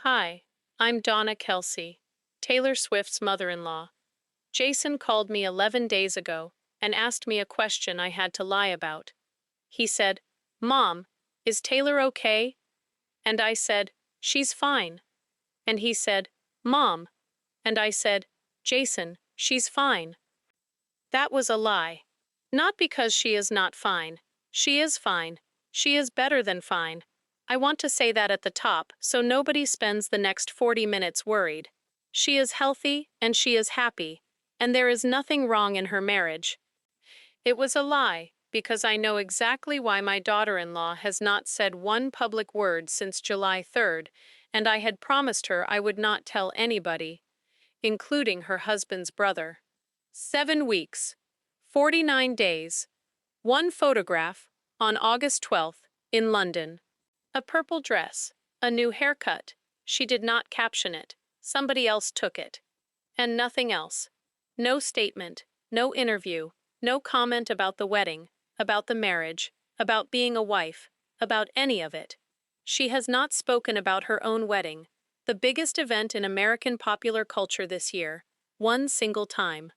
Hi, I'm Donna Kelce, Taylor Swift's mother-in-law. Jason called me 11 days ago and asked me a question I had to lie about. He said, "Mom, is Taylor okay?" And I said, "She's fine." And he said, "Mom." And I said, "Jason, she's fine." That was a lie. Not because she is not fine. She is fine. She is better than fine. I want to say that at the top so nobody spends the next 40 minutes worried. She is healthy and she is happy, and there is nothing wrong in her marriage. It was a lie because I know exactly why my daughter-in-law has not said one public word since July 3rd, and I had promised her I would not tell anybody, including her husband's brother. 7 weeks, 49 days, one photograph, on August 12th, in London. A purple dress, a new haircut. She did not caption it. Somebody else took it. And nothing else. No statement, no interview, no comment about the wedding, about the marriage, about being a wife, about any of it. She has not spoken about her own wedding, the biggest event in American popular culture this year, one single time.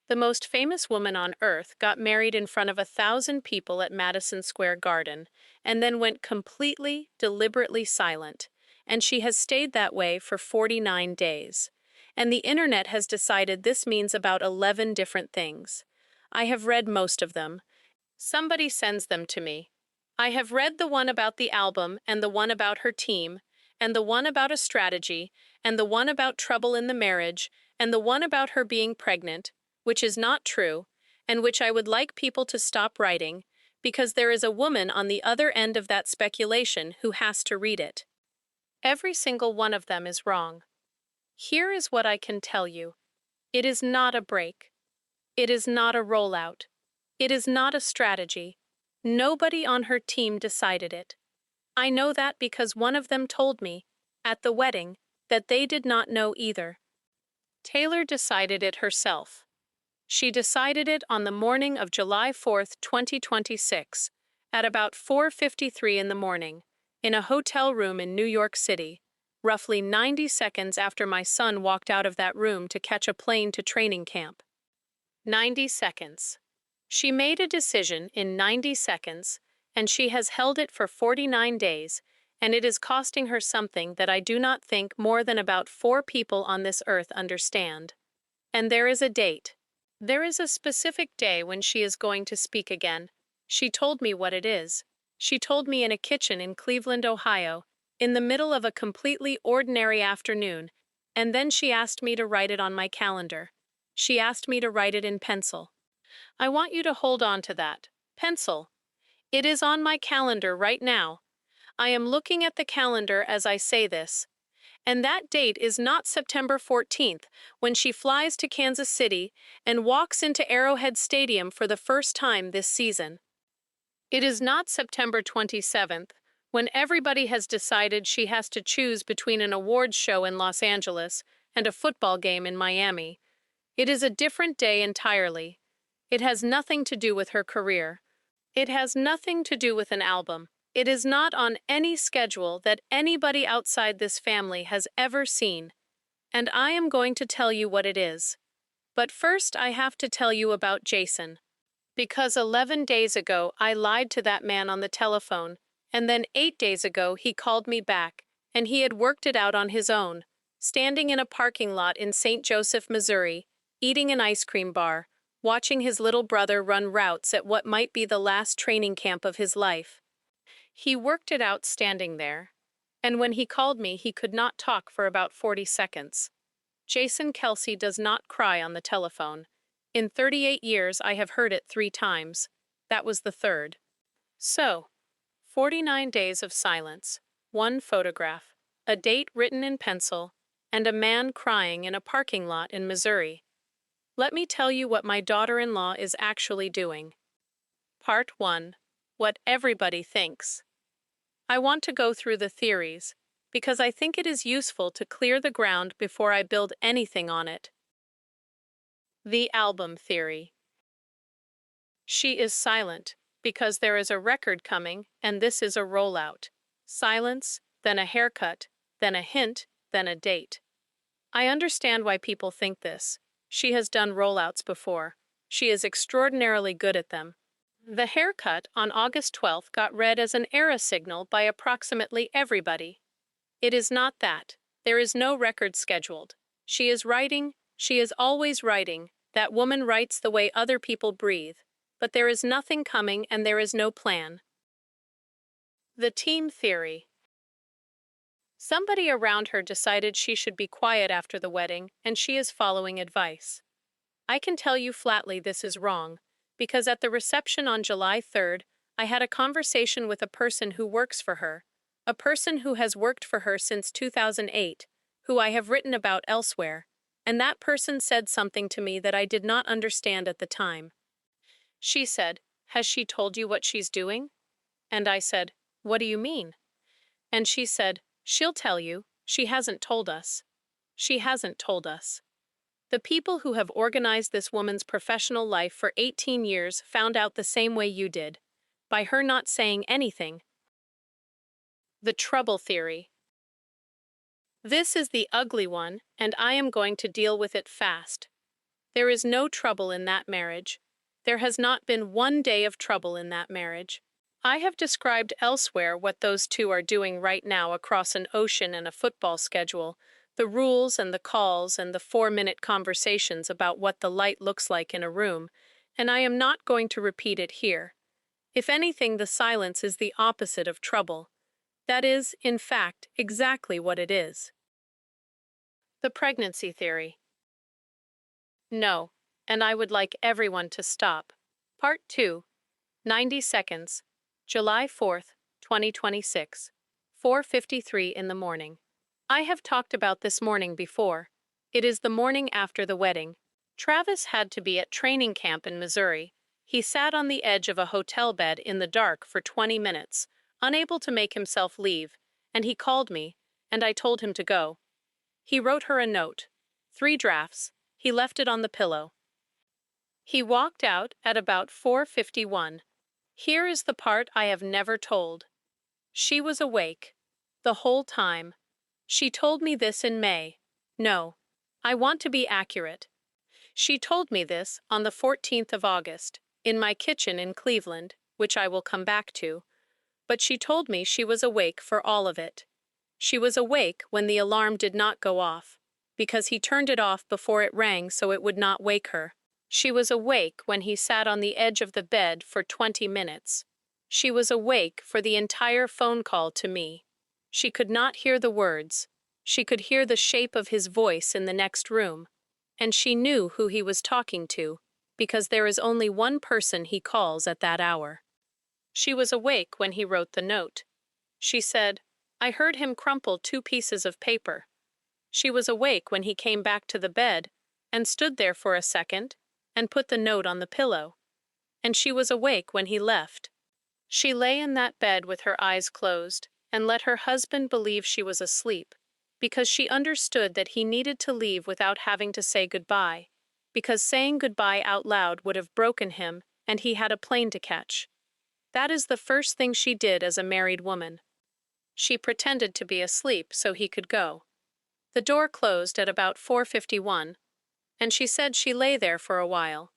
The most famous woman on earth got married in front of 1,000 people at Madison Square Garden, and then went completely, deliberately silent. And she has stayed that way for 49 days. And the internet has decided this means about 11 different things. I have read most of them. Somebody sends them to me. I have read the one about the album, and the one about her team, and the one about a strategy, and the one about trouble in the marriage, and the one about her being pregnant, which is not true, and which I would like people to stop writing, because there is a woman on the other end of that speculation who has to read it. Every single one of them is wrong. Here is what I can tell you. It is not a break. It is not a rollout. It is not a strategy. Nobody on her team decided it. I know that because one of them told me, at the wedding, that they did not know either. Taylor decided it herself. She decided it on the morning of July 4th, 2026, at about 4:53 in the morning, in a hotel room in New York City, roughly 90 seconds after my son walked out of that room to catch a plane to training camp. 90 seconds. She made a decision in 90 seconds, and she has held it for 49 days, and it is costing her something that I do not think more than about 4 people on this earth understand. And there is a date. There is a specific day when she is going to speak again. She told me what it is. She told me in a kitchen in Cleveland, Ohio, in the middle of a completely ordinary afternoon, and then she asked me to write it on my calendar. She asked me to write it in pencil. I want you to hold on to that. Pencil. It is on my calendar right now. I am looking at the calendar as I say this. And that date is not September 14th, when she flies to Kansas City and walks into Arrowhead Stadium for the first time this season. It is not September 27th, when everybody has decided she has to choose between an awards show in Los Angeles and a football game in Miami. It is a different day entirely. It has nothing to do with her career. It has nothing to do with an album. It is not on any schedule that anybody outside this family has ever seen, and I am going to tell you what it is. But first I have to tell you about Jason. Because 11 days ago I lied to that man on the telephone, and then 8 days ago he called me back, and he had worked it out on his own, standing in a parking lot in St. Joseph, Missouri, eating an ice cream bar, watching his little brother run routes at what might be the last training camp of his life. He worked it out standing there, and when he called me he could not talk for about 40 seconds. Jason Kelce does not cry on the telephone. In 38 years I have heard it 3 times. That was the third. So, 49 days of silence, one photograph, a date written in pencil, and a man crying in a parking lot in Missouri. Let me tell you what my daughter-in-law is actually doing. Part 1. What everybody thinks. I want to go through the theories, because I think it is useful to clear the ground before I build anything on it. The album theory. She is silent, because there is a record coming, and this is a rollout. Silence, then a haircut, then a hint, then a date. I understand why people think this. She has done rollouts before. She is extraordinarily good at them. The haircut on August 12th got read as an error signal by approximately everybody. It is not that. There is no record scheduled. She is writing, she is always writing. That woman writes the way other people breathe. But there is nothing coming and there is no plan. The team theory. Somebody around her decided she should be quiet after the wedding, and she is following advice. I can tell you flatly this is wrong, because at the reception on July 3rd, I had a conversation with a person who works for her, a person who has worked for her since 2008, who I have written about elsewhere, and that person said something to me that I did not understand at the time. She said, "Has she told you what she's doing?" And I said, "What do you mean?" And she said, "She'll tell you. She hasn't told us. She hasn't told us." The people who have organized this woman's professional life for 18 years found out the same way you did, by her not saying anything. The trouble theory. This is the ugly one, and I am going to deal with it fast. There is no trouble in that marriage. There has not been one day of trouble in that marriage. I have described elsewhere what those two are doing right now across an ocean and a football schedule, the rules and the calls and the 4-minute conversations about what the light looks like in a room, and I am not going to repeat it here. If anything, the silence is the opposite of trouble. That is, in fact, exactly what it is. The pregnancy theory. No, and I would like everyone to stop. Part 2, 90 seconds, July 4th, 2026, 4:53 in the morning. I have talked about this morning before. It is the morning after the wedding. Travis had to be at training camp in Missouri. He sat on the edge of a hotel bed in the dark for 20 minutes, unable to make himself leave, and he called me, and I told him to go. He wrote her a note. 3 drafts. He left it on the pillow. He walked out at about 4:51. Here is the part I have never told. She was awake. The whole time. She told me this in May. No, I want to be accurate. She told me this on the 14th of August, in my kitchen in Cleveland, which I will come back to. But she told me she was awake for all of it. She was awake when the alarm did not go off, because he turned it off before it rang so it would not wake her. She was awake when he sat on the edge of the bed for 20 minutes. She was awake for the entire phone call to me. She could not hear the words. She could hear the shape of his voice in the next room. And she knew who he was talking to, because there is only one person he calls at that hour. She was awake when he wrote the note. She said, "I heard him crumple 2 pieces of paper." She was awake when he came back to the bed and stood there for a second and put the note on the pillow. And she was awake when he left. She lay in that bed with her eyes closed and let her husband believe she was asleep, because she understood that he needed to leave without having to say goodbye, because saying goodbye out loud would have broken him and he had a plane to catch. That is the first thing she did as a married woman. She pretended to be asleep so he could go. The door closed at about 4:51, and she said she lay there for a while.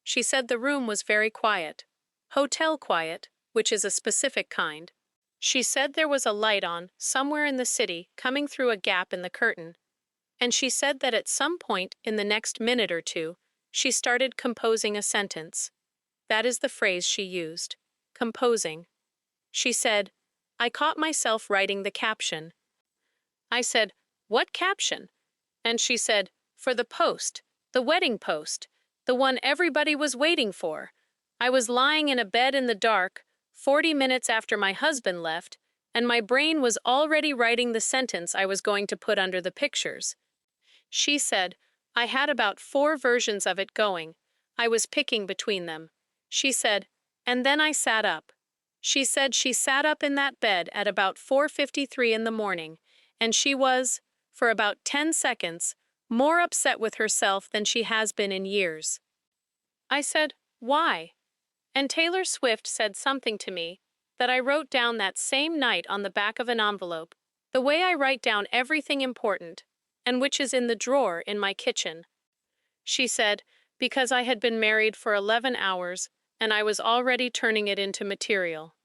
She said the room was very quiet. Hotel quiet, which is a specific kind. She said there was a light on, somewhere in the city, coming through a gap in the curtain. And she said that at some point in the next minute or two, she started composing a sentence. That is the phrase she used. Composing. She said, "I caught myself writing the caption." I said, "What caption?" And she said, "For the post, the wedding post, the one everybody was waiting for. I was lying in a bed in the dark, 40 minutes after my husband left, and my brain was already writing the sentence I was going to put under the pictures." She said, "I had about 4 versions of it going. I was picking between them." She said, "And then I sat up." She said she sat up in that bed at about 4:53 in the morning, and she was, for about 10 seconds, more upset with herself than she has been in years. I said, "Why?" And Taylor Swift said something to me that I wrote down that same night on the back of an envelope. The way I write down everything important, and which is in the drawer in my kitchen. She said, because I had been married for 11 hours and I was already turning it into material.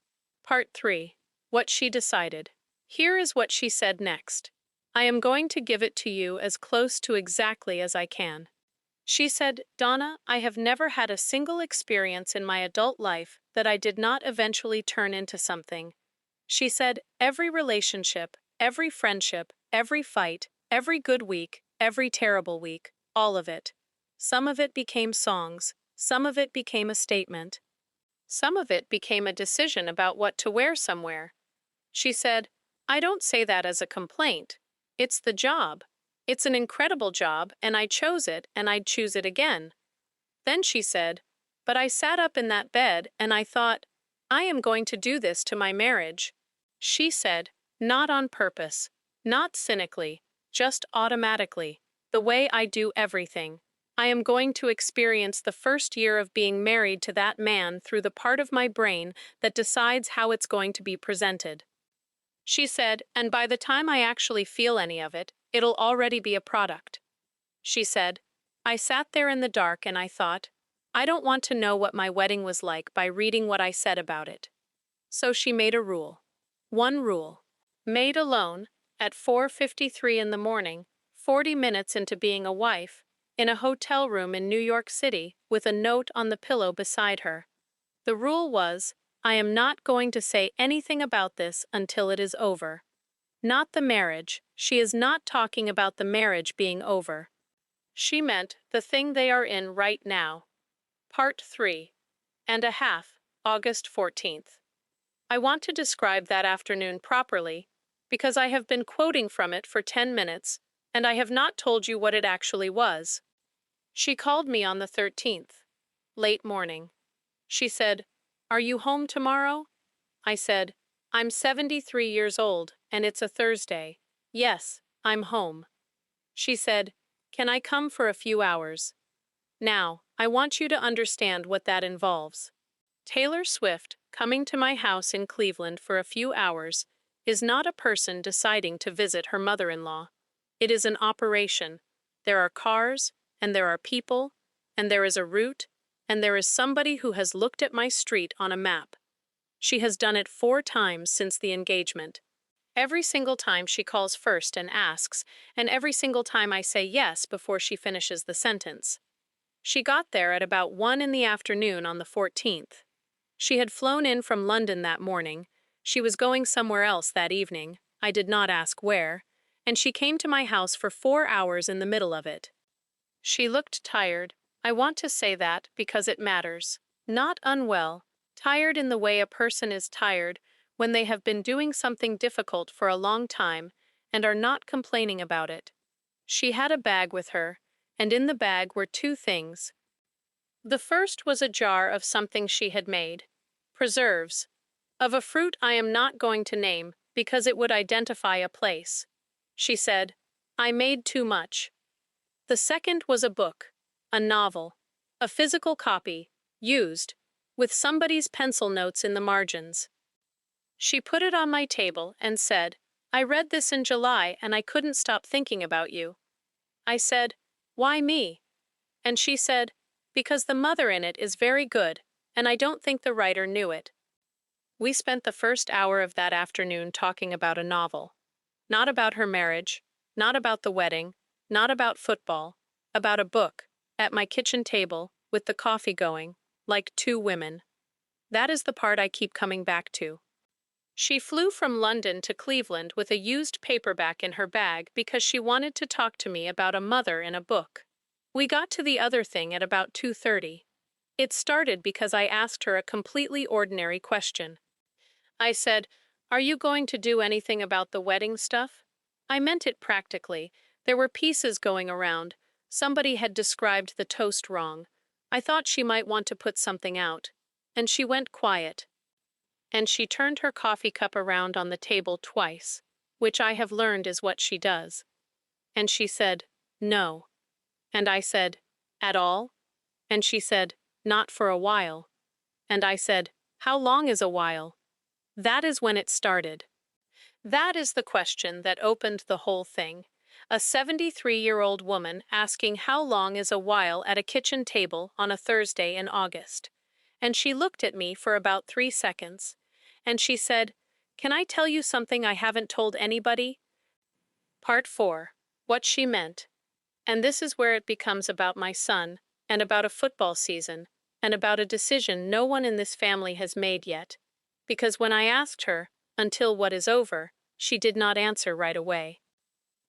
Part 3. What she decided. Here is what she said next. I am going to give it to you as close to exactly as I can. She said, Donna, I have never had a single experience in my adult life that I did not eventually turn into something. She said, every relationship, every friendship, every fight, every good week, every terrible week, all of it. Some of it became songs, some of it became a statement. Some of it became a decision about what to wear somewhere. She said, I don't say that as a complaint. It's the job. It's an incredible job, and I chose it, and I'd choose it again. Then she said, but I sat up in that bed, and I thought, I am going to do this to my marriage. She said, not on purpose, not cynically, just automatically, the way I do everything. I am going to experience the first year of being married to that man through the part of my brain that decides how it's going to be presented. She said, and by the time I actually feel any of it, it'll already be a product. She said, I sat there in the dark and I thought, I don't want to know what my wedding was like by reading what I said about it. So she made a rule. One rule. Made alone, at 4:53 in the morning, 40 minutes into being a wife, in a hotel room in New York City, with a note on the pillow beside her. The rule was, I am not going to say anything about this until it is over. Not the marriage. She is not talking about the marriage being over. She meant the thing they are in right now. Part 3.5, August 14th. I want to describe that afternoon properly, because I have been quoting from it for 10 minutes, and I have not told you what it actually was. She called me on the 13th. Late morning. She said, Are you home tomorrow? I said, I'm 73 years old, and it's a Thursday. Yes, I'm home. She said, Can I come for a few hours? Now, I want you to understand what that involves. Taylor Swift, coming to my house in Cleveland for a few hours, is not a person deciding to visit her mother-in-law. It is an operation. There are cars, and there are people, and there is a route, and there is somebody who has looked at my street on a map. She has done it 4 times since the engagement. Every single time she calls first and asks, and every single time I say yes before she finishes the sentence. She got there at about 1 in the afternoon on the 14th. She had flown in from London that morning. She was going somewhere else that evening. I did not ask where. And she came to my house for 4 hours in the middle of it. She looked tired. I want to say that because it matters. Not unwell. Tired in the way a person is tired when they have been doing something difficult for a long time and are not complaining about it. She had a bag with her, and in the bag were 2 things. The first was a jar of something she had made. Preserves. Of a fruit I am not going to name because it would identify a place. She said, I made too much. The second was a book, a novel, a physical copy, used, with somebody's pencil notes in the margins. She put it on my table and said, I read this in July and I couldn't stop thinking about you. I said, Why me? And she said, Because the mother in it is very good, and I don't think the writer knew it. We spent the first hour of that afternoon talking about a novel. Not about her marriage, not about the wedding, not about football, about a book, at my kitchen table, with the coffee going, like 2 women. That is the part I keep coming back to. She flew from London to Cleveland with a used paperback in her bag because she wanted to talk to me about a mother in a book. We got to the other thing at about 2:30. It started because I asked her a completely ordinary question. I said, Are you going to do anything about the wedding stuff? I meant it practically. There were pieces going around. Somebody had described the toast wrong. I thought she might want to put something out. And she went quiet. And she turned her coffee cup around on the table twice, which I have learned is what she does. And she said, No. And I said, At all? And she said, Not for a while. And I said, How long is a while? That is when it started. That is the question that opened the whole thing. A 73-year-old woman asking how long is a while at a kitchen table on a Thursday in August. And she looked at me for about 3 seconds. And she said, "Can I tell you something I haven't told anybody?" Part 4. What she meant. And this is where it becomes about my son, and about a football season, and about a decision no one in this family has made yet. Because when I asked her, "Until what is over," she did not answer right away.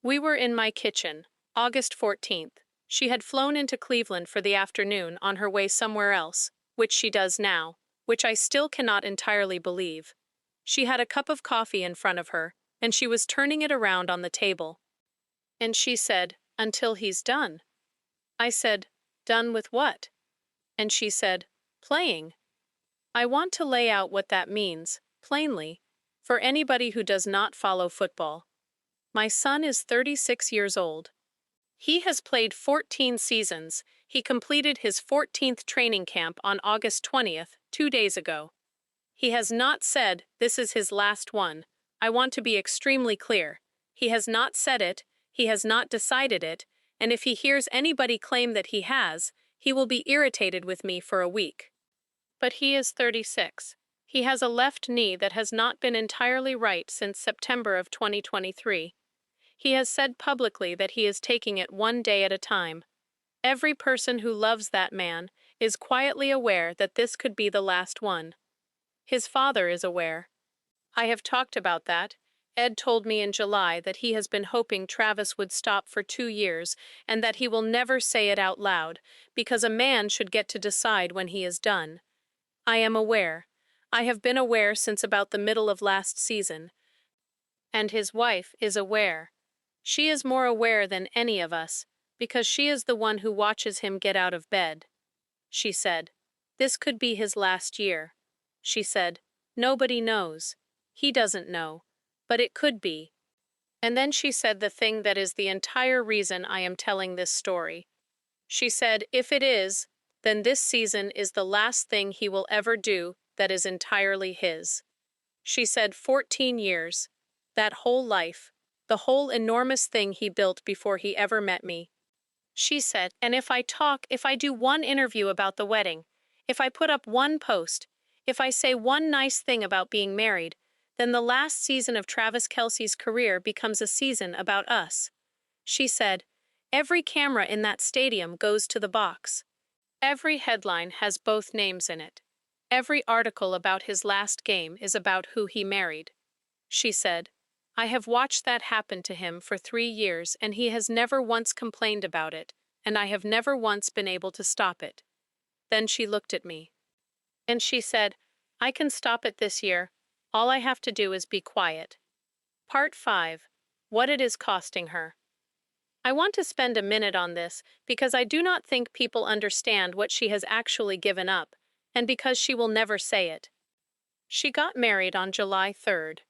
We were in my kitchen, August 14th. She had flown into Cleveland for the afternoon on her way somewhere else, which she does now, which I still cannot entirely believe. She had a cup of coffee in front of her, and she was turning it around on the table. And she said, "Until he's done." I said, "Done with what?" And she said, "Playing." I want to lay out what that means, plainly, for anybody who does not follow football. My son is 36 years old. He has played 14 seasons. He completed his 14th training camp on August 20th, 2 days ago. He has not said this is his last one. I want to be extremely clear. He has not said it, he has not decided it, and if he hears anybody claim that he has, he will be irritated with me for a week. But he is 36. He has a left knee that has not been entirely right since September of 2023. He has said publicly that he is taking it one day at a time. Every person who loves that man is quietly aware that this could be the last one. His father is aware. I have talked about that. Ed told me in July that he has been hoping Travis would stop for 2 years and that he will never say it out loud, because a man should get to decide when he is done. I am aware. I have been aware since about the middle of last season. And his wife is aware. She is more aware than any of us, because she is the one who watches him get out of bed. She said, "This could be his last year." She said, "Nobody knows. He doesn't know. But it could be." And then she said the thing that is the entire reason I am telling this story. She said, "If it is, then this season is the last thing he will ever do that is entirely his." She said 14 years. That whole life. The whole enormous thing he built before he ever met me. She said, "And if I do one interview about the wedding, if I put up one post, if I say one nice thing about being married, then the last season of Travis Kelce's career becomes a season about us." She said, "Every camera in that stadium goes to the box. Every headline has both names in it. Every article about his last game is about who he married." She said, "I have watched that happen to him for 3 years and he has never once complained about it, and I have never once been able to stop it." Then she looked at me. And she said, "I can stop it this year. All I have to do is be quiet." Part 5. What it is costing her. I want to spend a minute on this because I do not think people understand what she has actually given up, and because she will never say it. She got married on July 3rd.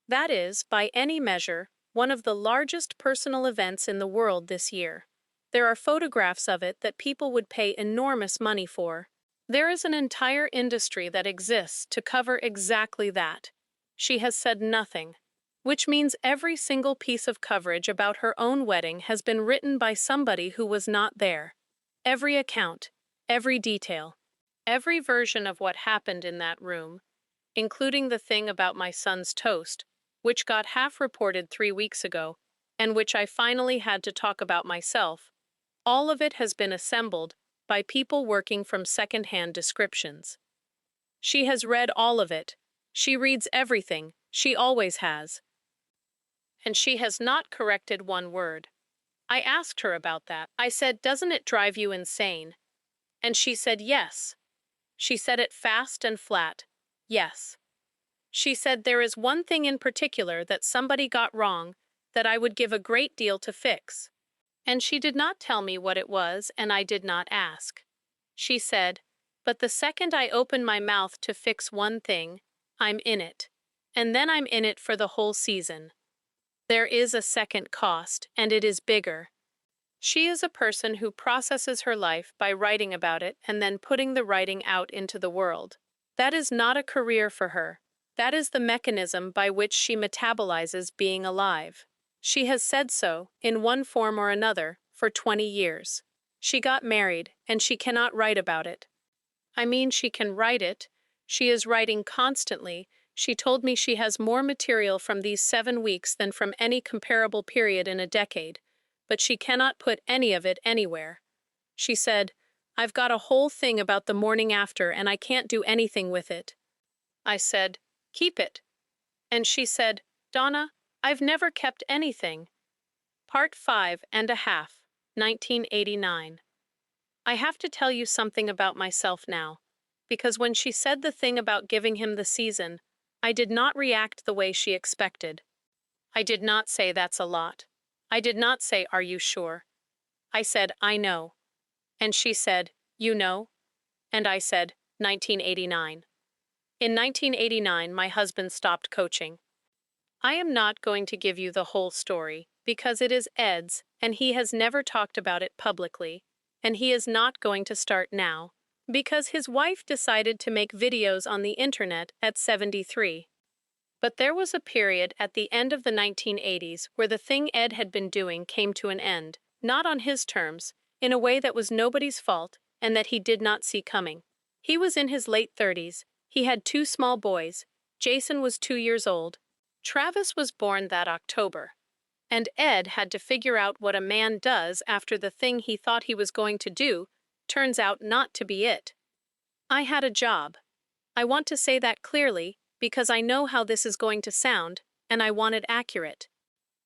That is, by any measure, one of the largest personal events in the world this year. There are photographs of it that people would pay enormous money for. There is an entire industry that exists to cover exactly that. She has said nothing, which means every single piece of coverage about her own wedding has been written by somebody who was not there. Every account, every detail, every version of what happened in that room, including the thing about my son's toast, which got half reported 3 weeks ago, and which I finally had to talk about myself. All of it has been assembled by people working from second-hand descriptions. She has read all of it. She reads everything. She always has. And she has not corrected one word. I asked her about that. I said, "Doesn't it drive you insane?" And she said yes. She said it fast and flat. Yes. She said there is one thing in particular that somebody got wrong that I would give a great deal to fix. And she did not tell me what it was, and I did not ask. She said, "But the second I open my mouth to fix one thing, I'm in it. And then I'm in it for the whole season. There is a second cost, and it is bigger." She is a person who processes her life by writing about it and then putting the writing out into the world. That is not a career for her. That is the mechanism by which she metabolizes being alive. She has said so, in one form or another, for 20 years. She got married, and she cannot write about it. I mean, she can write it. She is writing constantly. She told me she has more material from these 7 weeks than from any comparable period in a decade, but she cannot put any of it anywhere. She said, "I've got a whole thing about the morning after, and I can't do anything with it." I said, "Keep it." And she said, "Donna, I've never kept anything." Part 5.5, 1989. I have to tell you something about myself now, because when she said the thing about giving him the season, I did not react the way she expected. I did not say that's a lot. I did not say, "Are you sure?" I said, "I know." And she said, "You know?" And I said, 1989. In 1989, my husband stopped coaching. I am not going to give you the whole story, because it is Ed's, and he has never talked about it publicly, and he is not going to start now, because his wife decided to make videos on the internet at 73. But there was a period at the end of the 1980s where the thing Ed had been doing came to an end, not on his terms, in a way that was nobody's fault and that he did not see coming. He was in his late 30s. He had 2 small boys. Jason was 2 years old. Travis was born that October. And Ed had to figure out what a man does after the thing he thought he was going to do turns out not to be it. I had a job. I want to say that clearly because I know how this is going to sound, and I want it accurate.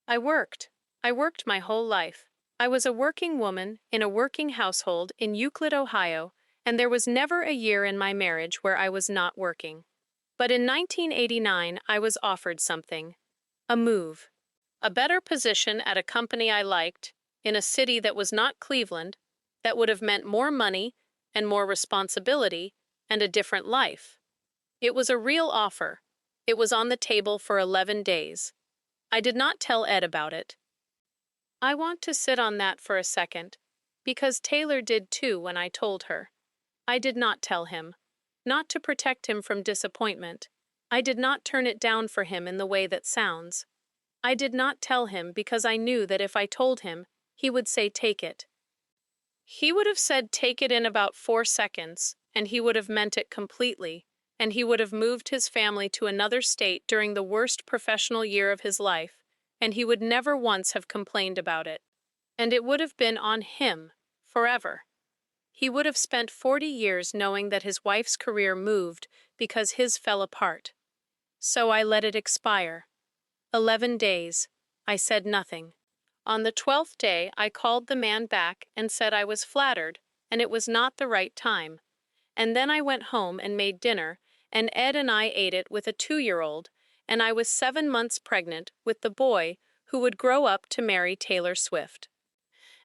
I worked. I worked my whole life. I was a working woman in a working household in Euclid, Ohio, and there was never a year in my marriage where I was not working. But in 1989, I was offered something. A move. A better position at a company I liked, in a city that was not Cleveland, that would have meant more money and more responsibility and a different life. It was a real offer. It was on the table for 11 days. I did not tell Ed about it. I want to sit on that for a second, because Taylor did too when I told her. I did not tell him. Not to protect him from disappointment. I did not turn it down for him in the way that sounds. I did not tell him because I knew that if I told him, he would say take it. He would have said take it in about 4 seconds, and he would have meant it completely, and he would have moved his family to another state during the worst professional year of his life, and he would never once have complained about it. And it would have been on him, forever. He would have spent 40 years knowing that his wife's career moved because his fell apart. So I let it expire. 11 days. I said nothing. On the 12th day, I called the man back and said I was flattered, and it was not the right time. And then I went home and made dinner, and Ed and I ate it with a 2-year-old, and I was 7 months pregnant with the boy who would grow up to marry Taylor Swift.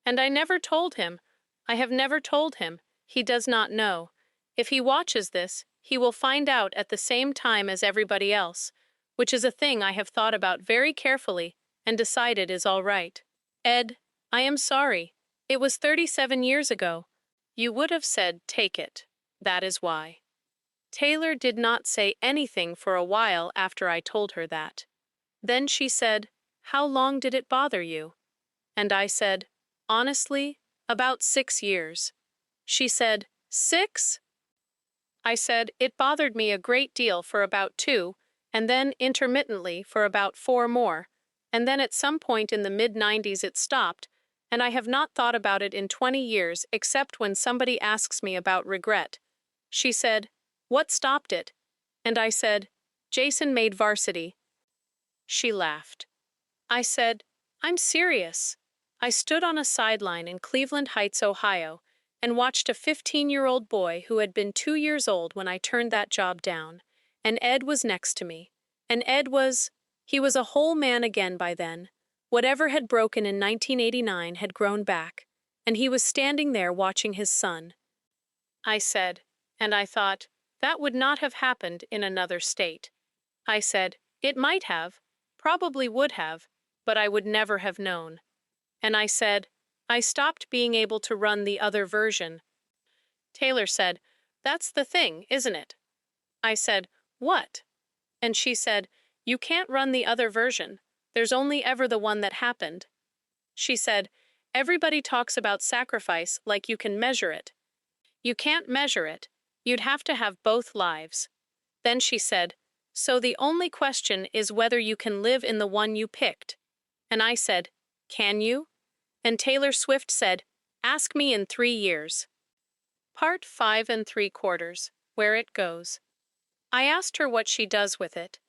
And I never told him. I have never told him. He does not know. If he watches this, he will find out at the same time as everybody else, which is a thing I have thought about very carefully and decided is all right. Ed, I am sorry. It was 37 years ago. You would have said, take it. That is why. Taylor did not say anything for a while after I told her that. Then she said, "How long did it bother you?" And I said, "Honestly, about 6 years." She said, "6?" I said, "It bothered me a great deal for about 2, and then intermittently for about 4 more, and then at some point in the mid-90s it stopped, and I have not thought about it in 20 years except when somebody asks me about regret." She said, "What stopped it?" And I said, "Jason made varsity." She laughed. I said, "I'm serious." I stood on a sideline in Cleveland Heights, Ohio, and watched a 15-year-old boy who had been 2 years old when I turned that job down, and Ed was next to me. And he was a whole man again by then. Whatever had broken in 1989 had grown back, and he was standing there watching his son. I said, and I thought, that would not have happened in another state. I said, it might have, probably would have, but I would never have known. And I said, I stopped being able to run the other version. Taylor said, "That's the thing, isn't it?" I said, "What?" And she said, "You can't run the other version. There's only ever the one that happened." She said, "Everybody talks about sacrifice like you can measure it. You can't measure it. You'd have to have both lives." Then she said, "So the only question is whether you can live in the one you picked." And I said, "Can you?" And Taylor Swift said, "Ask me in 3 years." Part 5 3/4, Where It Goes. I asked her what she does with it.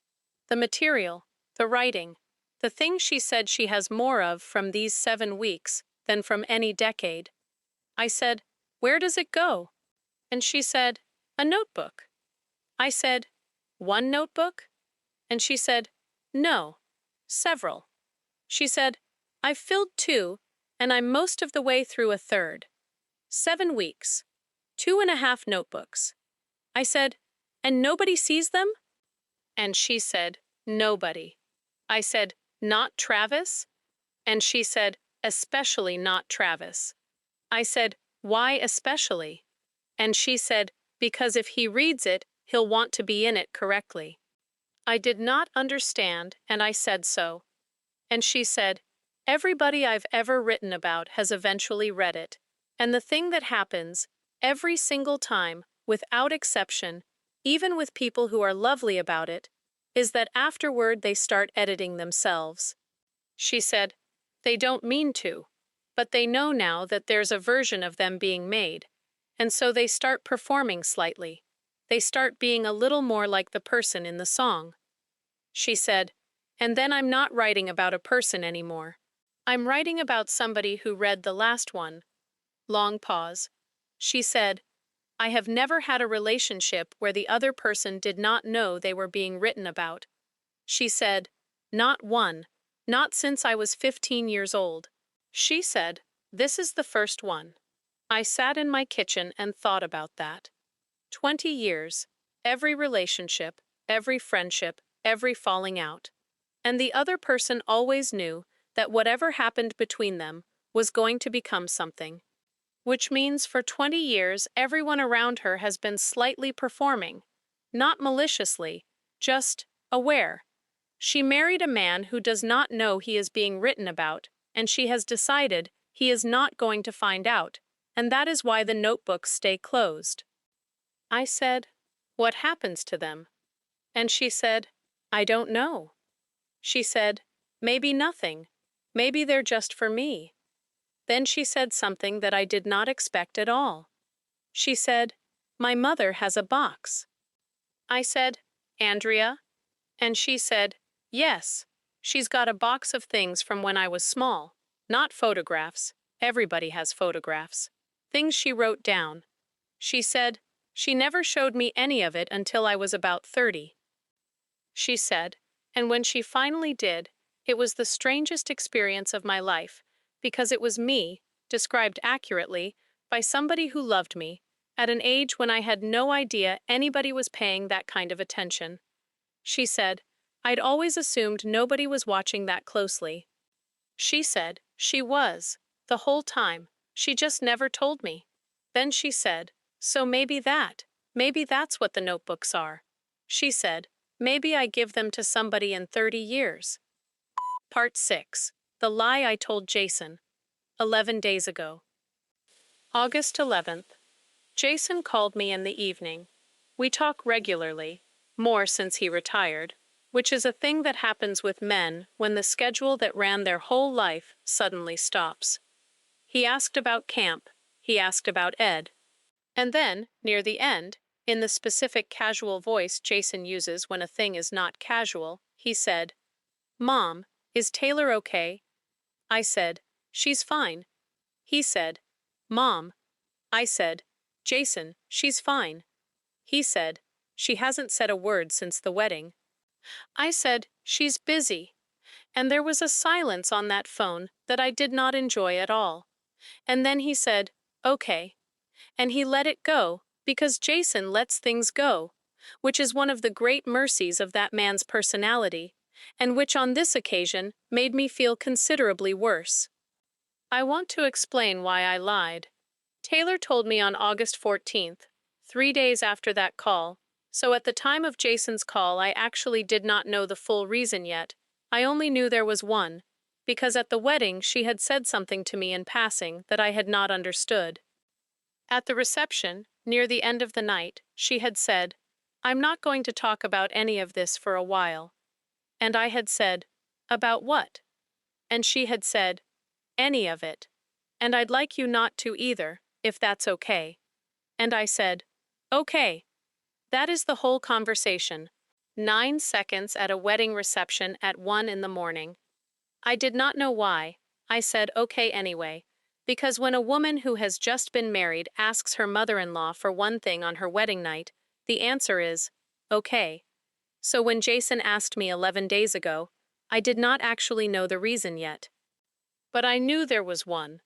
The material, the writing, the things she said she has more of from these 7 weeks than from any decade. I said, "Where does it go?" And she said, "A notebook." I said, "One notebook?" And she said, "No, several." She said, "I've filled 2, and I'm most of the way through a third. 7 weeks, 2.5 notebooks." I said, "And nobody sees them?" And she said, "Nobody." I said, "Not Travis?" And she said, "Especially not Travis." I said, "Why especially?" And she said, "Because if he reads it, he'll want to be in it correctly." I did not understand, and I said so. And she said, "Everybody I've ever written about has eventually read it. And the thing that happens, every single time, without exception, even with people who are lovely about it, is that afterward they start editing themselves." She said, "They don't mean to, but they know now that there's a version of them being made, and so they start performing slightly. They start being a little more like the person in the song." She said, "And then I'm not writing about a person anymore. I'm writing about somebody who read the last one." Long pause. She said, "I have never had a relationship where the other person did not know they were being written about." She said, "Not one, not since I was 15 years old." She said, "This is the first one." I sat in my kitchen and thought about that. 20 years, every relationship, every friendship, every falling out. And the other person always knew that whatever happened between them was going to become something. Which means for 20 years, everyone around her has been slightly performing. Not maliciously, just aware. She married a man who does not know he is being written about, and she has decided he is not going to find out, and that is why the notebooks stay closed. I said, "What happens to them?" And she said, "I don't know." She said, "Maybe nothing. Maybe they're just for me." Then she said something that I did not expect at all. She said, "My mother has a box." I said, "Andrea?" And she said, "Yes. She's got a box of things from when I was small. Not photographs. Everybody has photographs. Things she wrote down." She said, "She never showed me any of it until I was about 30. She said, "And when she finally did, it was the strangest experience of my life, because it was me, described accurately, by somebody who loved me, at an age when I had no idea anybody was paying that kind of attention." She said, "I'd always assumed nobody was watching that closely." She said, "She was, the whole time. She just never told me." Then she said, "So maybe that's what the notebooks are." She said, "Maybe I give them to somebody in 30 years. Part 6. The Lie I Told Jason. 11 days ago. August 11th. Jason called me in the evening. We talk regularly, more since he retired, which is a thing that happens with men when the schedule that ran their whole life suddenly stops. He asked about camp. He asked about Ed. And then, near the end, in the specific casual voice Jason uses when a thing is not casual, he said, "Mom, is Taylor okay?" I said, "She's fine." He said, "Mom." I said, "Jason, she's fine." He said, "She hasn't said a word since the wedding." I said, "She's busy." And there was a silence on that phone that I did not enjoy at all. And then he said, "Okay." And he let it go, because Jason lets things go, which is one of the great mercies of that man's personality, and which on this occasion made me feel considerably worse. I want to explain why I lied. Taylor told me on August 14th, 3 days after that call, So at the time of Jason's call, I actually did not know the full reason yet. I only knew there was one, because at the wedding she had said something to me in passing that I had not understood. At the reception, near the end of the night, she had said, "I'm not going to talk about any of this for a while." And I had said, "About what?" And she had said, "Any of it. And I'd like you not to either, if that's okay." And I said, "Okay." That is the whole conversation. 9 seconds at a wedding reception at 1 in the morning. I did not know why. I said okay anyway. Because when a woman who has just been married asks her mother-in-law for one thing on her wedding night, the answer is, okay. So when Jason asked me 11 days ago, I did not actually know the reason yet. But I knew there was one.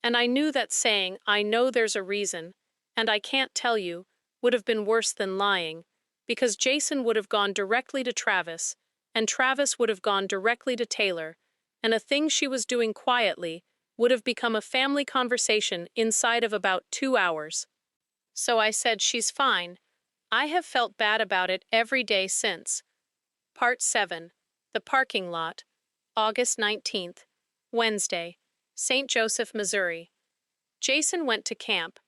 And I knew that saying, "I know there's a reason, and I can't tell you," would have been worse than lying, because Jason would have gone directly to Travis, and Travis would have gone directly to Taylor, and a thing she was doing quietly would have become a family conversation inside of about 2 hours. So I said, "She's fine." I have felt bad about it every day since. Part 7. The Parking Lot. August 19th. Wednesday. St. Joseph, Missouri. Jason went to camp.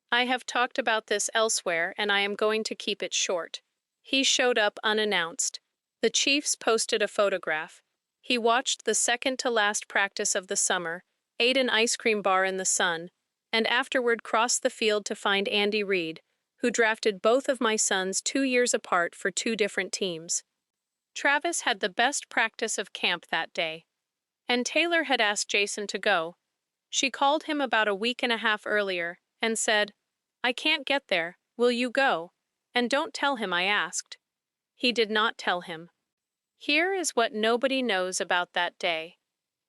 I have talked about this elsewhere, and I am going to keep it short. He showed up unannounced. The Chiefs posted a photograph. He watched the second-to-last practice of the summer, ate an ice cream bar in the sun, and afterward crossed the field to find Andy Reid, who drafted both of my sons 2 years apart for two different teams. Travis had the best practice of camp that day, and Taylor had asked Jason to go. She called him about a week and a half earlier and said, "I can't get there, will you go? And don't tell him I asked." He did not tell him. Here is what nobody knows about that day.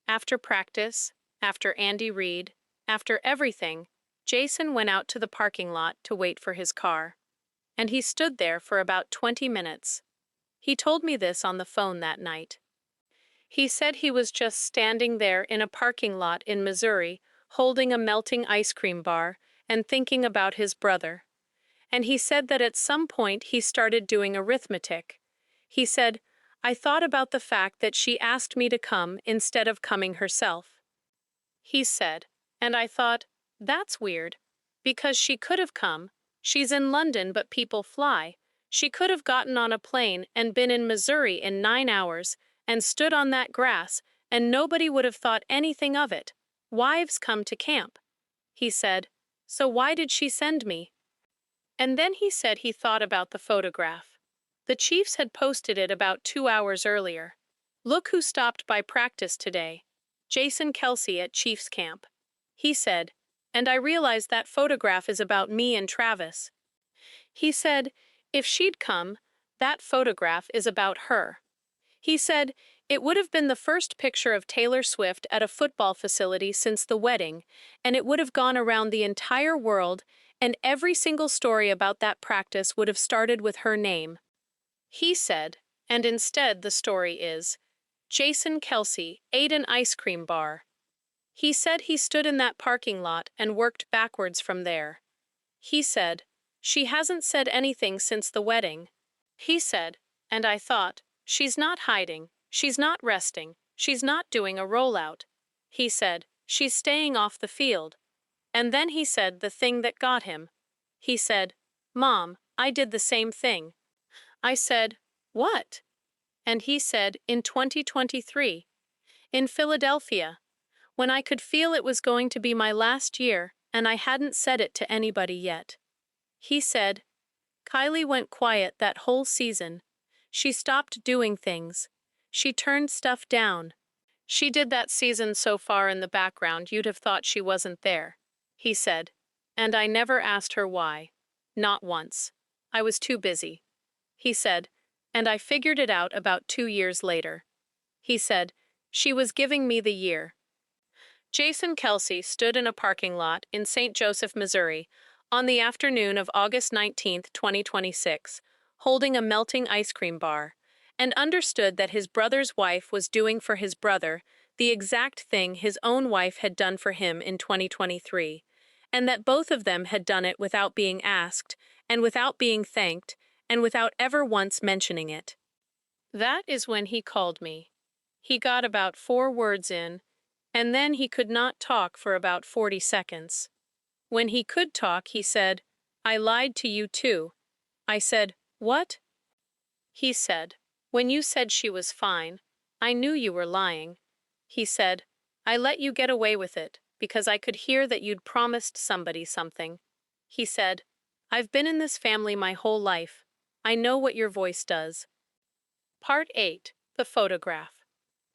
After practice, after Andy Reid, after everything, Jason went out to the parking lot to wait for his car. And he stood there for about 20 minutes. He told me this on the phone that night. He said he was just standing there in a parking lot in Missouri, holding a melting ice cream bar and thinking about his brother. And he said that at some point he started doing arithmetic. He said, "I thought about the fact that she asked me to come instead of coming herself." He said, and I thought, that's weird. Because she could have come. She's in London, but people fly. She could have gotten on a plane and been in Missouri in 9 hours and stood on that grass, and nobody would have thought anything of it. Wives come to camp. He said, "So why did she send me?" And then he said he thought about the photograph. The Chiefs had posted it about 2 hours earlier. "Look who stopped by practice today. Jason Kelce at Chiefs camp." He said, and I realized that photograph is about me and Travis. He said, if she'd come, that photograph is about her. He said, it would have been the first picture of Taylor Swift at a football facility since the wedding, and it would have gone around the entire world, and every single story about that practice would have started with her name. He said, and instead the story is, Jason Kelce ate an ice cream bar. He said he stood in that parking lot and worked backwards from there. He said, she hasn't said anything since the wedding. He said, and I thought, she's not hiding, she's not resting, she's not doing a rollout. He said, she's staying off the field. And then he said the thing that got him. He said, Mom, I did the same thing. I said, what? And he said, in 2023, in Philadelphia, when I could feel it was going to be my last year and I hadn't said it to anybody yet. He said, Kylie went quiet that whole season. She stopped doing things. She turned stuff down. She did that season so far in the background you'd have thought she wasn't there. He said, and I never asked her why. Not once. I was too busy. He said, and I figured it out about 2 years later. He said, she was giving me the year. Jason Kelce stood in a parking lot in St. Joseph, Missouri, on the afternoon of August 19, 2026, holding a melting ice cream bar, and understood that his brother's wife was doing for his brother the exact thing his own wife had done for him in 2023, and that both of them had done it without being asked, and without being thanked, and without ever once mentioning it. That is when he called me. He got about 4 words in, and then he could not talk for about 40 seconds. When he could talk, he said, "I lied to you too." I said, "What?" He said, "When you said she was fine, I knew you were lying." He said, "I let you get away with it because I could hear that you'd promised somebody something." He said, "I've been in this family my whole life. I know what your voice does." Part 8. The Photograph.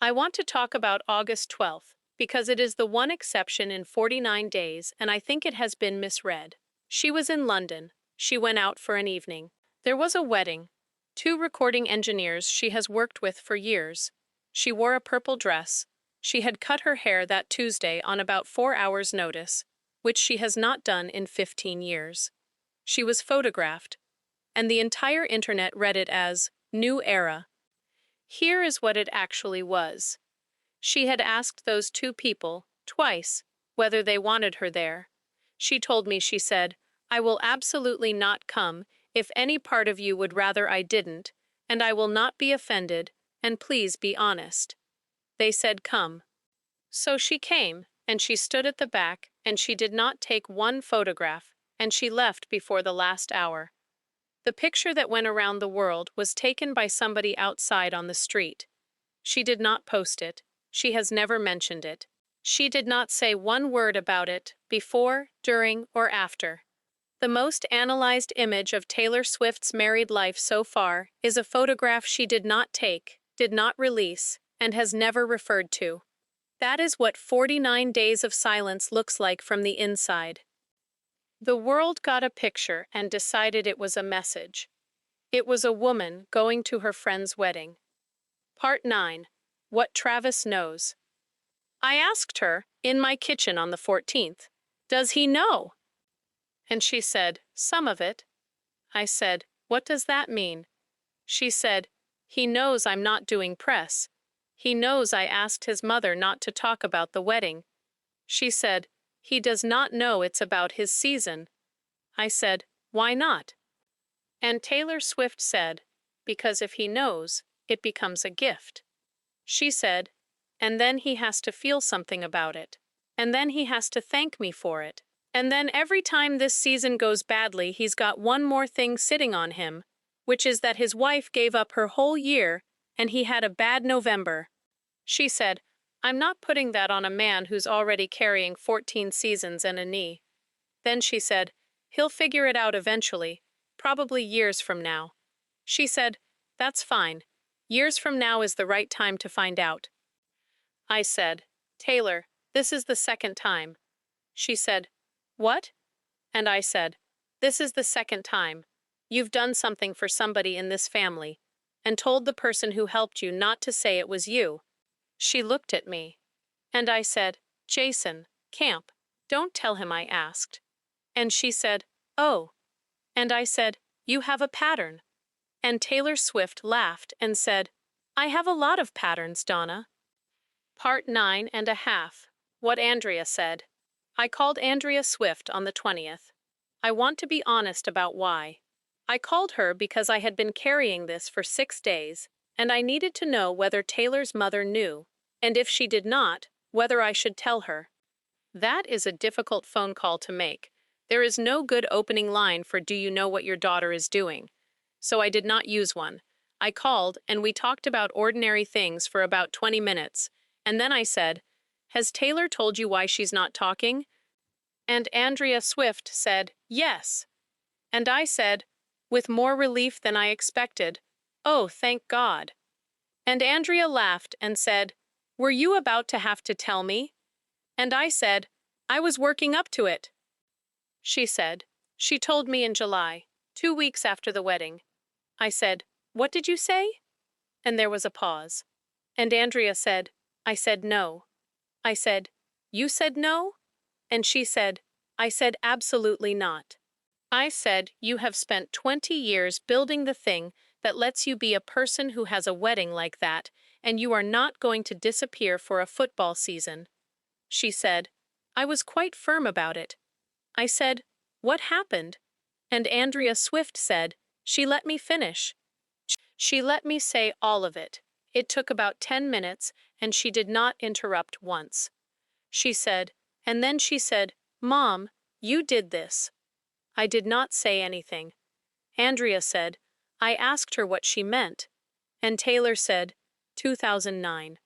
I want to talk about August 12th because it is the one exception in 49 days and I think it has been misread. She was in London. She went out for an evening. There was a wedding. 2 recording engineers she has worked with for years. She wore a purple dress. She had cut her hair that Tuesday on about 4 hours' notice, which she has not done in 15 years. She was photographed, and the entire internet read it as New Era. Here is what it actually was. She had asked those 2 people, twice, whether they wanted her there. She told me, she said, "I will absolutely not come if any part of you would rather I didn't, and I will not be offended, and please be honest." They said come. So she came, and she stood at the back, and she did not take one photograph, and she left before the last hour. The picture that went around the world was taken by somebody outside on the street. She did not post it. She has never mentioned it. She did not say one word about it, before, during, or after. The most analyzed image of Taylor Swift's married life so far is a photograph she did not take, did not release, and has never referred to. That is what 49 days of silence looks like from the inside. The world got a picture and decided it was a message. It was a woman going to her friend's wedding. Part 9. What Travis Knows. I asked her, in my kitchen on the 14th, "Does he know?" And she said, "Some of it." I said, "What does that mean?" She said, "He knows I'm not doing press. He knows I asked his mother not to talk about the wedding." She said, "He does not know it's about his season." I said, "Why not?" And Taylor Swift said, "Because if he knows, it becomes a gift." She said, "And then he has to feel something about it. And then he has to thank me for it. And then every time this season goes badly, he's got one more thing sitting on him, which is that his wife gave up her whole year and he had a bad November." She said, "I'm not putting that on a man who's already carrying 14 seasons and a knee." Then she said, "He'll figure it out eventually, probably years from now." She said, "That's fine. Years from now is the right time to find out." I said, "Taylor, this is the second time." She said, "What?" And I said, "This is the second time. You've done something for somebody in this family, and told the person who helped you not to say it was you." She looked at me, and I said, "Jason, Camp, don't tell him I asked." And she said, "Oh." And I said, "You have a pattern." And Taylor Swift laughed and said, "I have a lot of patterns, Donna." Part 9.5. What Andrea Said. I called Andrea Swift on the 20th. I want to be honest about why. I called her because I had been carrying this for 6 days, and I needed to know whether Taylor's mother knew, and if she did not, whether I should tell her. That is a difficult phone call to make. There is no good opening line for "Do you know what your daughter is doing?" So I did not use one. I called, and we talked about ordinary things for about 20 minutes, and then I said, "Has Taylor told you why she's not talking?" And Andrea Swift said, "Yes." And I said, with more relief than I expected, "Oh, thank God." And Andrea laughed and said, "Were you about to have to tell me?" And I said, "I was working up to it." She said, "She told me in July, 2 weeks after the wedding." I said, "What did you say?" And there was a pause. And Andrea said, "I said no." I said, "You said no?" And she said, "I said absolutely not." I said, "You have spent 20 years building the thing that lets you be a person who has a wedding like that, and you are not going to disappear for a football season." She said, "I was quite firm about it." I said, "What happened?" And Andrea Swift said, She let me finish. She let me say all of it. It took about 10 minutes, and she did not interrupt once. She said, and then she said, Mom, you did this. I did not say anything. Andrea said, I asked her what she meant. And Taylor said, 2009.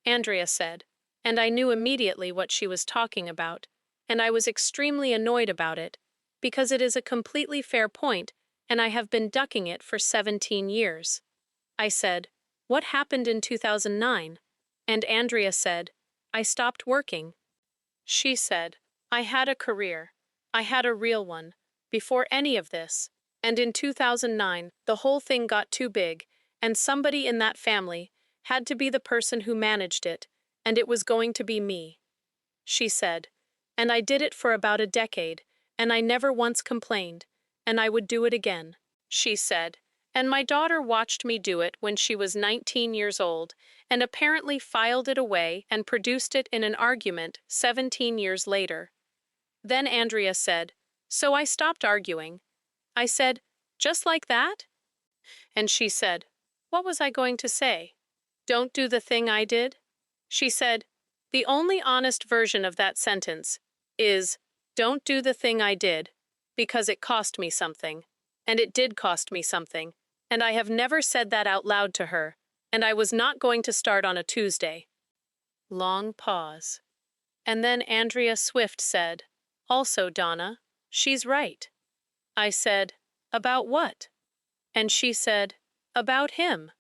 Andrea said, and I knew immediately what she was talking about, and I was extremely annoyed about it, because it is a completely fair point, and I have been ducking it for 17 years. I said, what happened in 2009? And Andrea said, I stopped working. She said, I had a career. I had a real one, before any of this. And in 2009, the whole thing got too big, and somebody in that family had to be the person who managed it, and it was going to be me. She said, and I did it for about a decade, and I never once complained, and I would do it again. She said, and my daughter watched me do it when she was 19 years old, and apparently filed it away and produced it in an argument 17 years later. Then Andrea said, so I stopped arguing. I said, just like that? And she said, what was I going to say? Don't do the thing I did? She said, the only honest version of that sentence is, don't do the thing I did, because it cost me something. And it did cost me something. And I have never said that out loud to her, and I was not going to start on a Tuesday. Long pause. And then Andrea Swift said, also, Donna, she's right. I said, about what? And she said, about him.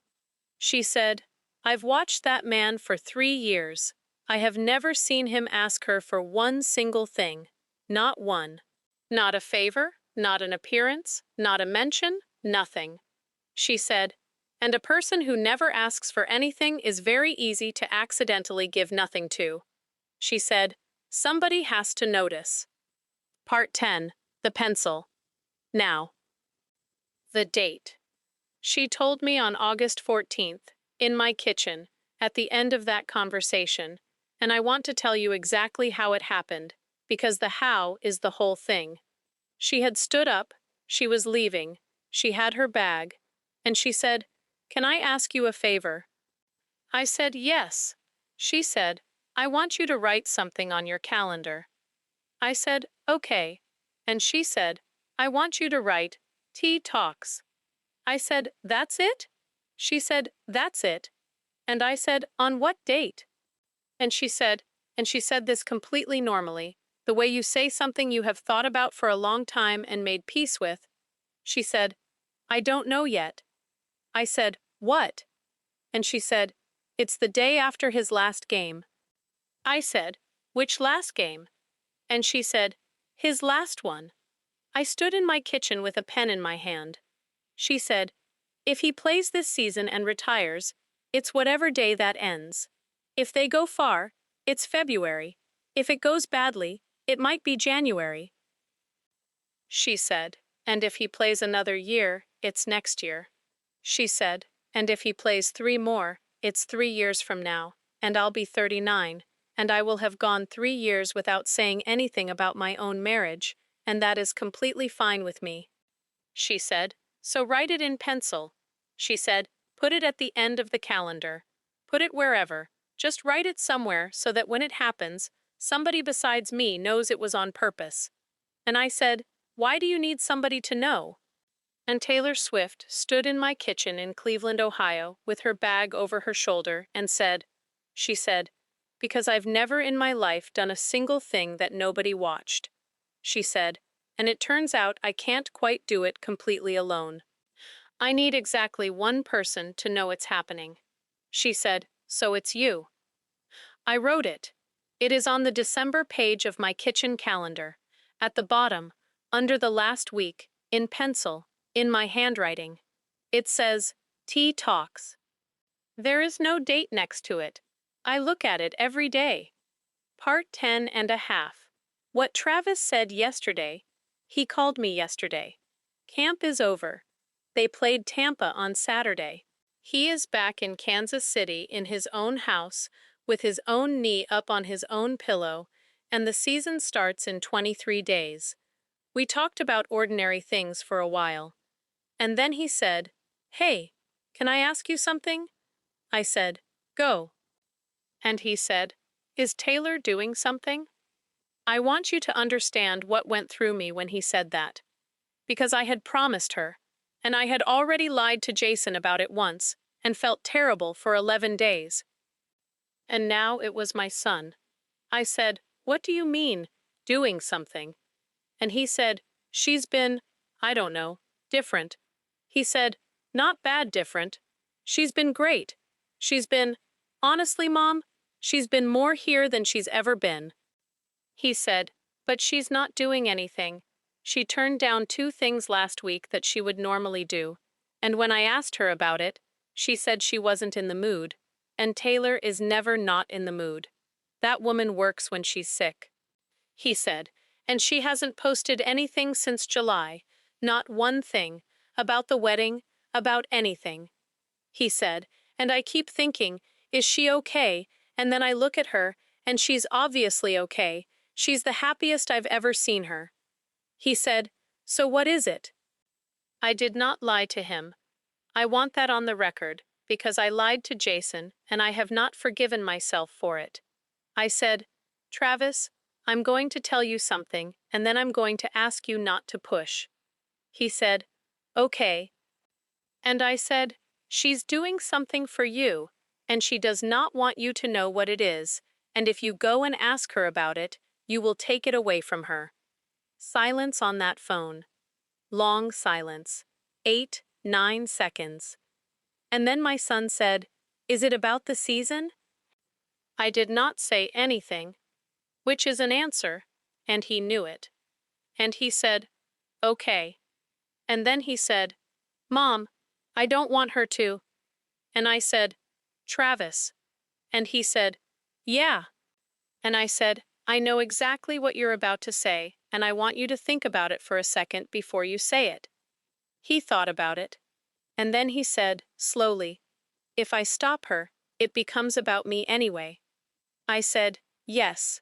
She said, I've watched that man for 3 years. I have never seen him ask her for one single thing. Not one. Not a favor, not an appearance, not a mention, nothing. She said, and a person who never asks for anything is very easy to accidentally give nothing to. She said, somebody has to notice. Part 10. The pencil. Now. The date. She told me on August 14th, in my kitchen, at the end of that conversation, and I want to tell you exactly how it happened, because the how is the whole thing. She had stood up, she was leaving, she had her bag, and she said, can I ask you a favor? I said, yes. She said, I want you to write something on your calendar. I said, okay. And she said, I want you to write, Tea Talks. I said, that's it? She said, that's it. And I said, on what date? And she said this completely normally, the way you say something you have thought about for a long time and made peace with. She said, I don't know yet. I said, what? And she said, it's the day after his last game. I said, which last game? And she said, his last one. I stood in my kitchen with a pen in my hand. She said, if he plays this season and retires, it's whatever day that ends. If they go far, it's February. If it goes badly, it might be January. She said, and if he plays another year, it's next year. She said, and if he plays 3 more, it's 3 years from now, and I'll be 39, and I will have gone 3 years without saying anything about my own marriage, and that is completely fine with me. She said, so write it in pencil. She said, put it at the end of the calendar. Put it wherever. Just write it somewhere so that when it happens, somebody besides me knows it was on purpose. And I said, why do you need somebody to know? And Taylor Swift stood in my kitchen in Cleveland, Ohio, with her bag over her shoulder and said, she said, because I've never in my life done a single thing that nobody watched. She said, and it turns out I can't quite do it completely alone. I need exactly one person to know it's happening. She said, so it's you. I wrote it. It is on the December page of my kitchen calendar, at the bottom, under the last week, in pencil, in my handwriting. It says, Tea Talks. There is no date next to it. I look at it every day. Part 10 and a half. What Travis said yesterday. He called me yesterday. Camp is over. They played Tampa on Saturday. He is back in Kansas City in his own house, with his own knee up on his own pillow, and the season starts in 23 days. We talked about ordinary things for a while. And then he said, "Hey, can I ask you something?" I said, "Go." And he said, "Is Taylor doing something?" I want you to understand what went through me when he said that. Because I had promised her, and I had already lied to Jason about it once, and felt terrible for 11 days. And now it was my son. I said, "What do you mean, doing something?" And he said, "She's been, I don't know, different." He said, "Not bad different. She's been great. She's been, honestly, Mom, she's been more here than she's ever been." He said, "But she's not doing anything. She turned down 2 things last week that she would normally do. And when I asked her about it, she said she wasn't in the mood. And Taylor is never not in the mood. That woman works when she's sick." He said, "And she hasn't posted anything since July, not one thing, about the wedding, about anything." He said, "And I keep thinking, is she okay? And then I look at her, and she's obviously okay. She's the happiest I've ever seen her." He said, "So what is it?" I did not lie to him. I want that on the record, because I lied to Jason, and I have not forgiven myself for it. I said, "Travis, I'm going to tell you something, and then I'm going to ask you not to push." He said, "Okay." And I said, "She's doing something for you, and she does not want you to know what it is, and if you go and ask her about it, you will take it away from her." Silence on that phone. Long silence. 8, 9 seconds. And then my son said, "Is it about the season?" I did not say anything, which is an answer, and he knew it. And he said, "Okay." And then he said, "Mom, I don't want her to." And I said, "Travis." And he said, "Yeah." And I said, "I know exactly what you're about to say, and I want you to think about it for a second before you say it." He thought about it. And then he said, slowly, "If I stop her, it becomes about me anyway." I said, "Yes."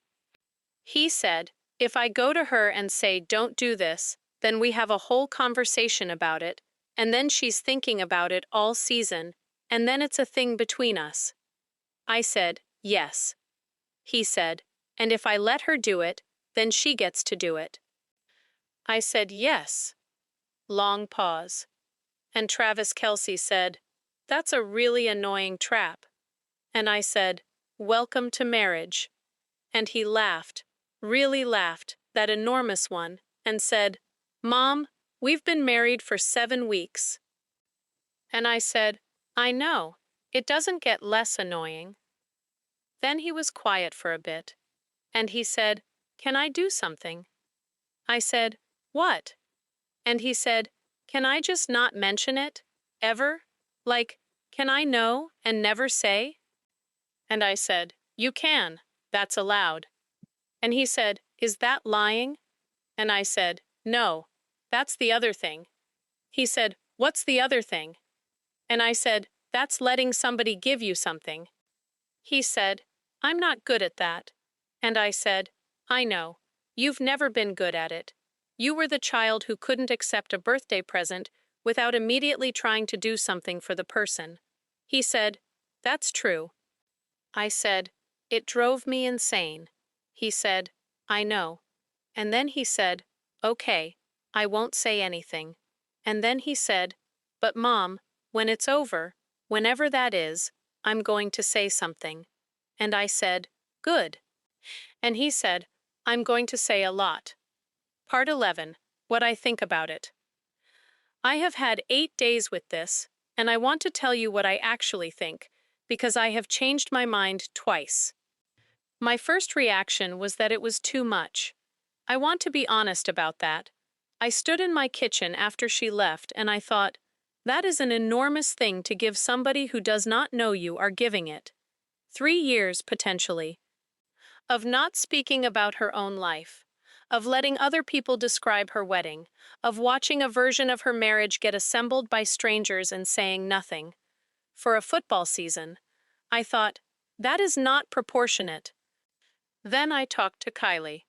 He said, "If I go to her and say, 'Don't do this,' then we have a whole conversation about it, and then she's thinking about it all season, and then it's a thing between us." I said, "Yes." He said, "And if I let her do it, then she gets to do it." I said, "Yes." Long pause. And Travis Kelce said, "That's a really annoying trap." And I said, "Welcome to marriage." And he laughed, really laughed, that enormous one, and said, "Mom, we've been married for 7 weeks." And I said, "I know. It doesn't get less annoying." Then he was quiet for a bit, and he said, "Can I do something?" I said, "What?" And he said, "Can I just not mention it? Ever? Like, can I know and never say?" And I said, "You can. That's allowed." And he said, "Is that lying?" And I said, "No. That's the other thing." He said, "What's the other thing?" And I said, "That's letting somebody give you something." He said, "I'm not good at that." And I said, "I know. You've never been good at it. You were the child who couldn't accept a birthday present without immediately trying to do something for the person." He said, "That's true." I said, "It drove me insane." He said, "I know." And then he said, "Okay, I won't say anything." And then he said, "But Mom, when it's over, whenever that is, I'm going to say something." And I said, "Good." And he said, "I'm going to say a lot." Part 11. What I think about it. I have had 8 days with this, and I want to tell you what I actually think, because I have changed my mind twice. My first reaction was that it was too much. I want to be honest about that. I stood in my kitchen after she left and I thought, that is an enormous thing to give somebody who does not know you are giving it. 3 years, potentially. Of not speaking about her own life. Of letting other people describe her wedding. Of watching a version of her marriage get assembled by strangers and saying nothing. For a football season. I thought, that is not proportionate. Then I talked to Kylie.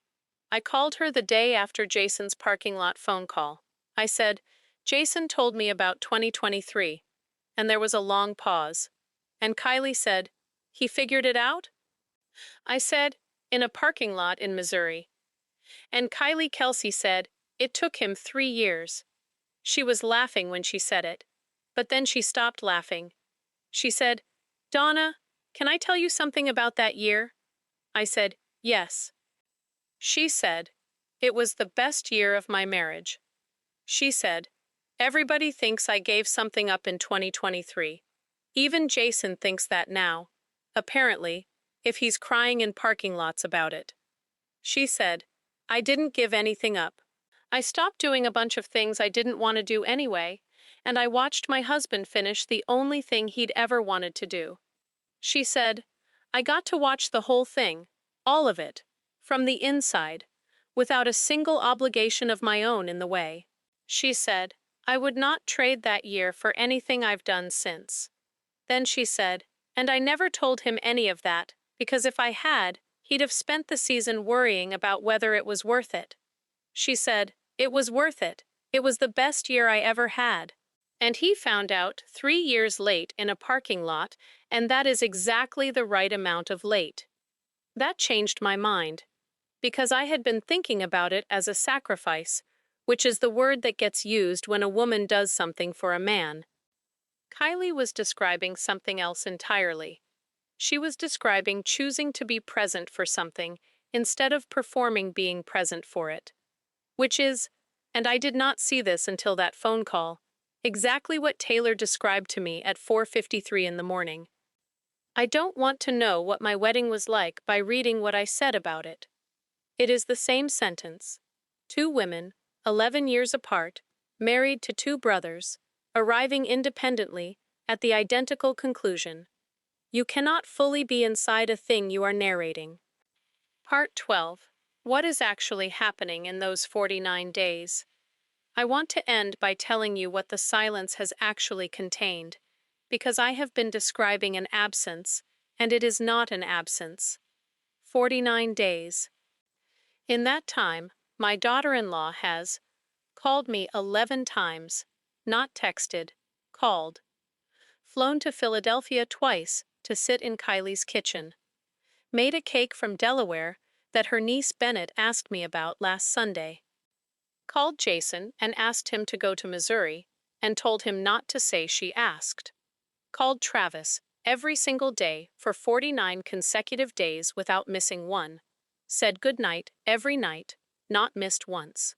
I called her the day after Jason's parking lot phone call. I said, Jason told me about 2023, and there was a long pause. And Kylie said, he figured it out? I said, in a parking lot in Missouri. And Kelce said, it took him 3 years. She was laughing when she said it, but then she stopped laughing. She said, Donna, can I tell you something about that year? I said, yes. She said, it was the best year of my marriage. She said, everybody thinks I gave something up in 2023. Even Jason thinks that now. Apparently, if he's crying in parking lots about it. She said, I didn't give anything up. I stopped doing a bunch of things I didn't want to do anyway, and I watched my husband finish the only thing he'd ever wanted to do. She said, I got to watch the whole thing, all of it, from the inside, without a single obligation of my own in the way. She said, I would not trade that year for anything I've done since. Then she said, and I never told him any of that, because if I had, he'd have spent the season worrying about whether it was worth it. She said, it was worth it. It was the best year I ever had. And he found out 3 years late in a parking lot, and that is exactly the right amount of late. That changed my mind, because I had been thinking about it as a sacrifice, which is the word that gets used when a woman does something for a man. Kylie was describing something else entirely. She was describing choosing to be present for something instead of performing being present for it. Which is, and I did not see this until that phone call, exactly what Taylor described to me at 4:53 in the morning. I don't want to know what my wedding was like by reading what I said about it. It is the same sentence. 2 women, 11 years apart, married to 2 brothers, arriving independently at the identical conclusion. You cannot fully be inside a thing you are narrating. Part 12. What is actually happening in those 49 days? I want to end by telling you what the silence has actually contained, because I have been describing an absence, and it is not an absence. 49 days. In that time, my daughter-in-law has called me 11 times, not texted, called, flown to Philadelphia twice to sit in Kylie's kitchen, made a cake from Delaware that her niece Bennett asked me about last Sunday, called Jason and asked him to go to Missouri and told him not to say she asked, called Travis every single day for 49 consecutive days without missing one, said goodnight every night, not missed once.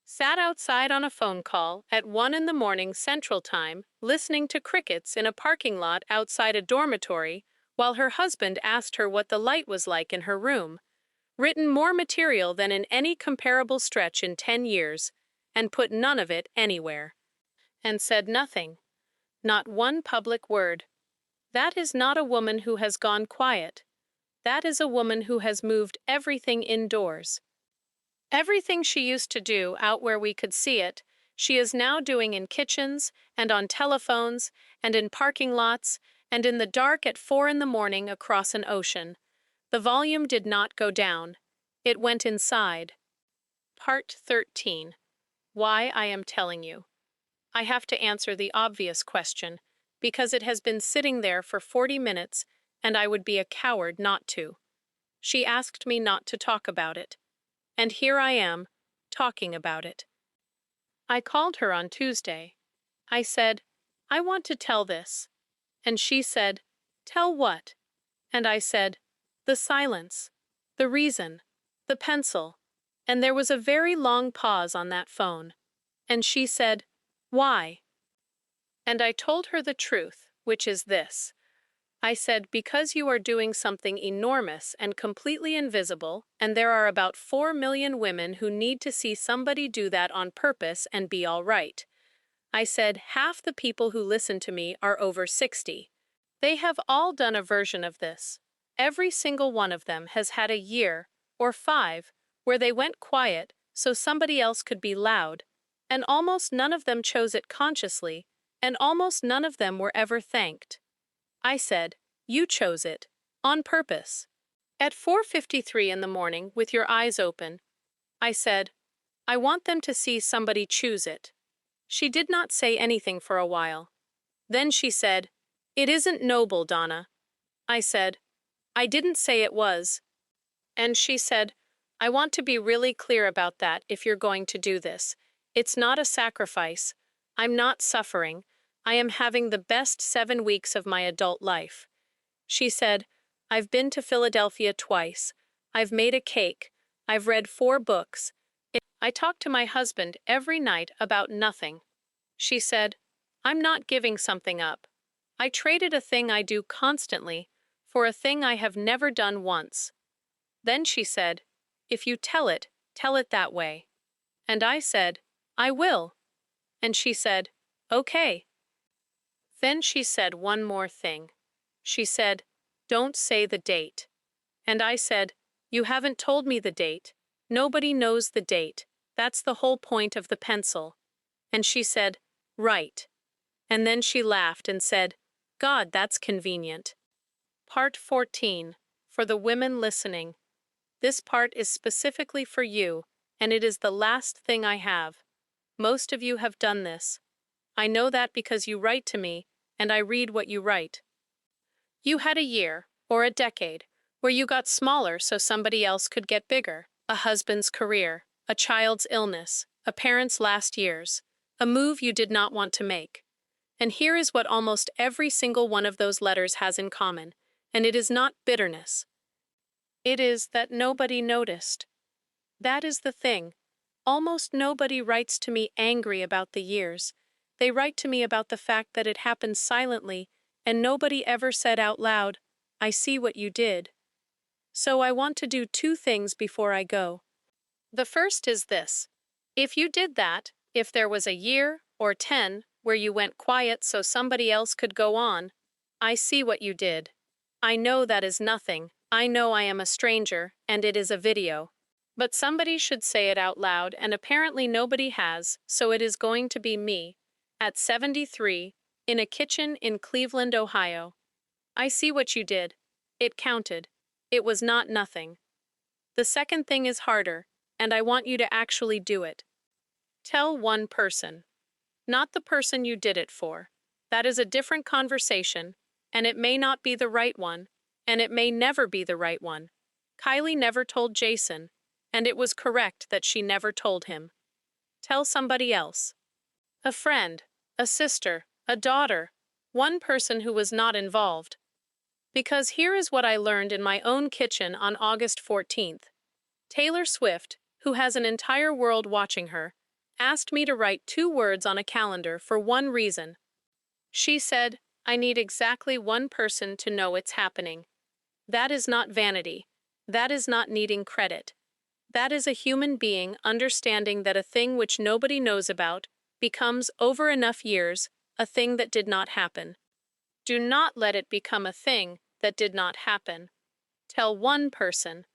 Sat outside on a phone call at 1 in the morning Central Time, listening to crickets in a parking lot outside a dormitory, while her husband asked her what the light was like in her room, written more material than in any comparable stretch in 10 years, and put none of it anywhere. And said nothing, not one public word. That is not a woman who has gone quiet. That is a woman who has moved everything indoors. Everything she used to do out where we could see it, she is now doing in kitchens, and on telephones, and in parking lots, and in the dark at 4 in the morning across an ocean. The volume did not go down. It went inside. Part 13. Why I am telling you. I have to answer the obvious question, because it has been sitting there for 40 minutes, and I would be a coward not to. She asked me not to talk about it. And here I am, talking about it. I called her on Tuesday. I said, I want to tell this. And she said, tell what? And I said, the silence, the reason, the pencil. And there was a very long pause on that phone. And she said, why? And I told her the truth, which is this. I said, because you are doing something enormous and completely invisible, and there are about 4 million women who need to see somebody do that on purpose and be all right. I said, half the people who listen to me are over 60. They have all done a version of this. Every single one of them has had a year, or 5, where they went quiet so somebody else could be loud, and almost none of them chose it consciously, and almost none of them were ever thanked. I said, you chose it, on purpose. At 4:53 in the morning, with your eyes open, I said, I want them to see somebody choose it. She did not say anything for a while. Then she said, "It isn't noble, Donna." I said, "I didn't say it was." And she said, "I want to be really clear about that if you're going to do this. It's not a sacrifice. I'm not suffering. I am having the best 7 weeks of my adult life." She said, "I've been to Philadelphia twice. I've made a cake. I've read 4 books. I talk to my husband every night about nothing." She said, "I'm not giving something up. I traded a thing I do constantly for a thing I have never done once." Then she said, "If you tell it that way." And I said, "I will." And she said, "Okay." Then she said one more thing. She said, "Don't say the date." And I said, "You haven't told me the date. Nobody knows the date. That's the whole point of the pencil." And she said, "Right." And then she laughed and said, "God, that's convenient." Part 14. For the women listening. This part is specifically for you, and it is the last thing I have. Most of you have done this. I know that because you write to me, and I read what you write. You had a year, or a decade, where you got smaller so somebody else could get bigger. A husband's career, a child's illness, a parent's last years, a move you did not want to make. And here is what almost every single one of those letters has in common, and it is not bitterness. It is that nobody noticed. That is the thing. Almost nobody writes to me angry about the years. They write to me about the fact that it happened silently, and nobody ever said out loud, "I see what you did." So I want to do 2 things before I go. The first is this. If you did that, if there was a year, or 10, where you went quiet so somebody else could go on, I see what you did. I know that is nothing. I know I am a stranger, and it is a video. But somebody should say it out loud, and apparently nobody has, so it is going to be me, at 73, in a kitchen in Cleveland, Ohio. I see what you did. It counted. It was not nothing. The second thing is harder, and I want you to actually do it. Tell one person. Not the person you did it for. That is a different conversation, and it may not be the right one, and it may never be the right one. Kylie never told Jason, and it was correct that she never told him. Tell somebody else. A friend, a sister, a daughter, one person who was not involved. Because here is what I learned in my own kitchen on August 14th. Taylor Swift, who has an entire world watching her, asked me to write 2 words on a calendar for one reason. She said, "I need exactly one person to know it's happening." That is not vanity. That is not needing credit. That is a human being understanding that a thing which nobody knows about becomes, over enough years, a thing that did not happen. Do not let it become a thing that did not happen. Tell one person.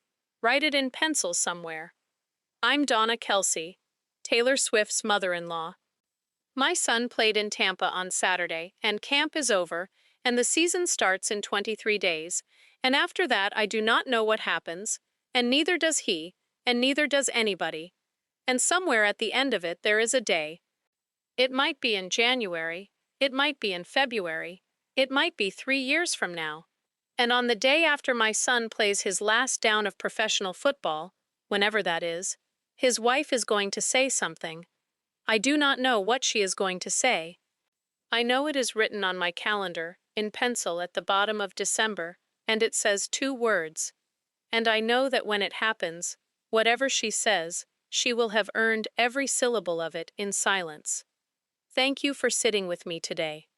Write it in pencil somewhere. I'm Donna Kelce, Taylor Swift's mother-in-law. My son played in Tampa on Saturday, and camp is over, and the season starts in 23 days, and after that I do not know what happens, and neither does he, and neither does anybody. And somewhere at the end of it there is a day. It might be in January, it might be in February, it might be 3 years from now. And on the day after my son plays his last down of professional football, whenever that is, his wife is going to say something. I do not know what she is going to say. I know it is written on my calendar, in pencil at the bottom of December, and it says 2 words. And I know that when it happens, whatever she says, she will have earned every syllable of it in silence. Thank you for sitting with me today.